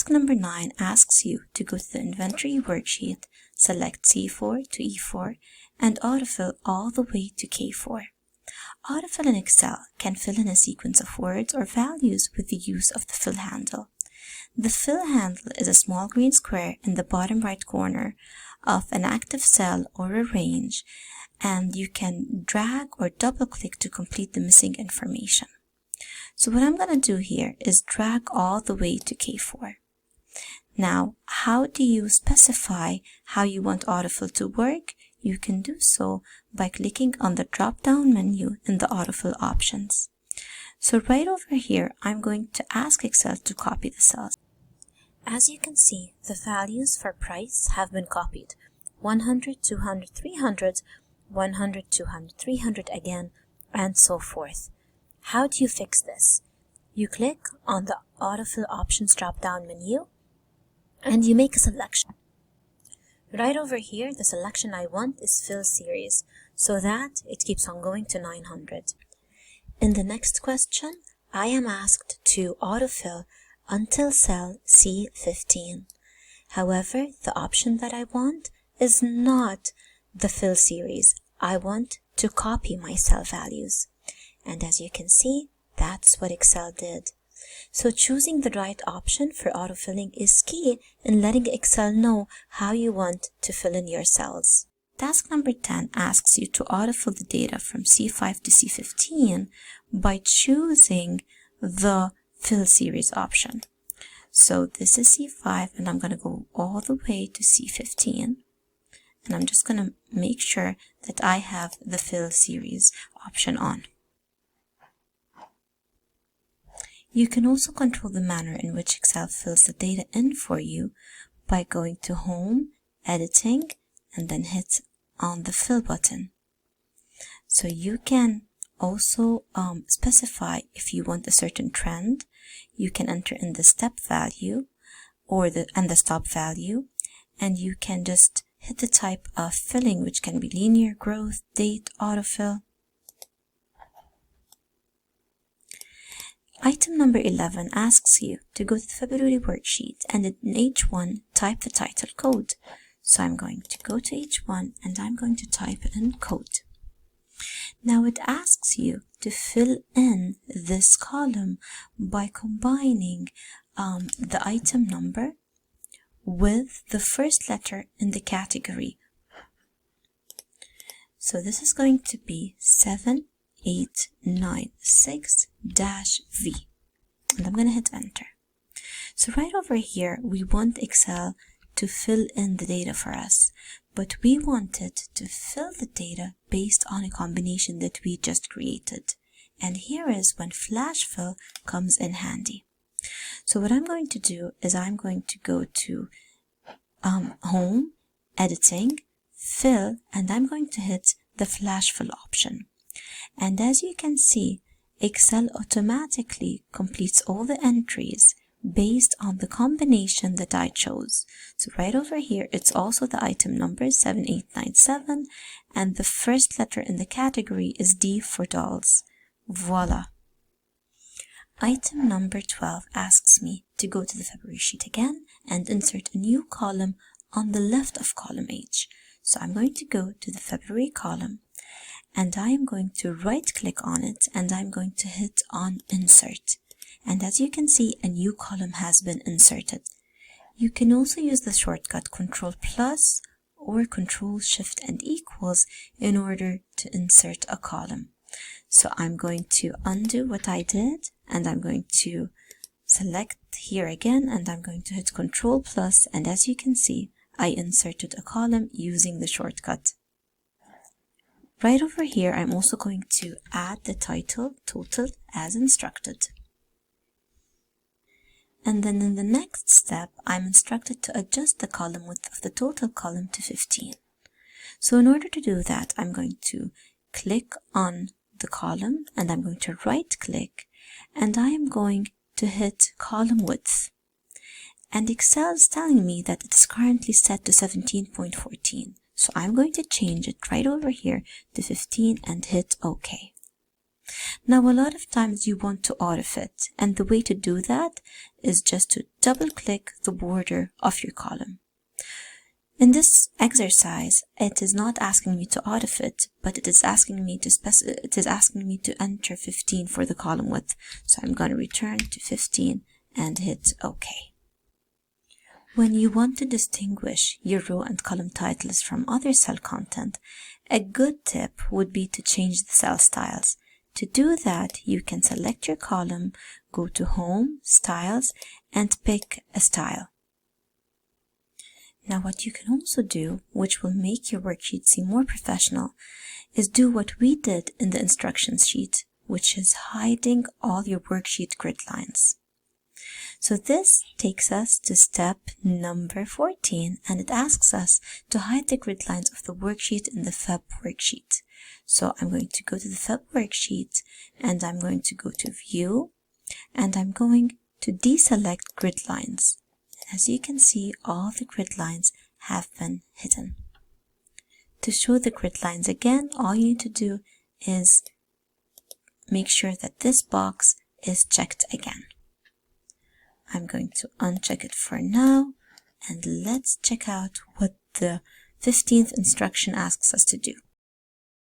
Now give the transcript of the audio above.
Task number 9 asks you to go to the inventory worksheet, select C4 to E4, and autofill all the way to K4. Autofill in Excel can fill in a sequence of words or values with the use of the fill handle. The fill handle is a small green square in the bottom right corner of an active cell or a range, and you can drag or double click to complete the missing information. So what I'm going to do here is drag all the way to K4. Now, how do you specify how you want autofill to work? You can do so by clicking on the drop-down menu in the autofill options. So right over here, I'm going to ask Excel to copy the cells. As you can see, the values for price have been copied. 100, 200, 300, 100, 200, 300 again, and so forth. How do you fix this? You click on the autofill options drop-down menu and you make a selection. Right over here, the selection I want is fill series, so that it keeps on going to 900. In the next question, I am asked to autofill until cell C15. However, the option that I want is not the fill series. I want to copy my cell values. And as you can see, that's what Excel did. So choosing the right option for autofilling is key in letting Excel know how you want to fill in your cells. Task number 10 asks you to autofill the data from C5 to C15 by choosing the fill series option. So this is C5 and I'm going to go all the way to C15. And I'm just going to make sure that I have the fill series option on. You can also control the manner in which Excel fills the data in for you by going to Home, Editing, and then hit on the Fill button. So you can also specify if you want a certain trend. You can enter in the step value or the stop value, and you can just hit the type of filling, which can be linear, growth, date, autofill. Item number 11 asks you to go to the February worksheet and in H1 type the title code. So I'm going to go to H1 and I'm going to type in code. Now it asks you to fill in this column by combining the item number with the first letter in the category. So this is going to be 7896-V, and I'm going to hit enter. So right over here, we want Excel to fill in the data for us, but we want it to fill the data based on a combination that we just created. And here is when Flash Fill comes in handy. So what I'm going to do is I'm going to go to Home, Editing, Fill, and I'm going to hit the Flash Fill option. And as you can see, Excel automatically completes all the entries based on the combination that I chose. So right over here, it's also the item number 7897, and the first letter in the category is D for dolls. Voila! Item number 12 asks me to go to the February sheet again and insert a new column on the left of column H. So I'm going to go to the February column and I am going to right click on it and I'm going to hit on insert. And as you can see, a new column has been inserted. You can also use the shortcut Ctrl plus or Ctrl Shift and equals in order to insert a column. So I'm going to undo what I did and I'm going to select here again and I'm going to hit Ctrl plus, and as you can see, I inserted a column using the shortcut. Right over here, I'm also going to add the title total as instructed. And then in the next step, I'm instructed to adjust the column width of the total column to 15. So in order to do that, I'm going to click on the column and I'm going to right click and I am going to hit column width. And Excel is telling me that it's currently set to 17.14. So I'm going to change it right over here to 15 and hit OK. Now, a lot of times you want to autofit, and the way to do that is just to double click the border of your column. In this exercise, it is not asking me to autofit, but it is asking me to enter 15 for the column width. So I'm going to return to 15 and hit OK. When you want to distinguish your row and column titles from other cell content, a good tip would be to change the cell styles. To do that, you can select your column, go to Home, Styles, and pick a style. Now, what you can also do, which will make your worksheet seem more professional, is do what we did in the instructions sheet, which is hiding all your worksheet grid lines. So this takes us to step number 14, and it asks us to hide the grid lines of the worksheet in the Feb worksheet. So I'm going to go to the Feb worksheet, and I'm going to go to View, and I'm going to deselect grid lines. As you can see, all the grid lines have been hidden. To show the grid lines again, all you need to do is make sure that this box is checked again. I'm going to uncheck it for now, and let's check out what the 15th instruction asks us to do.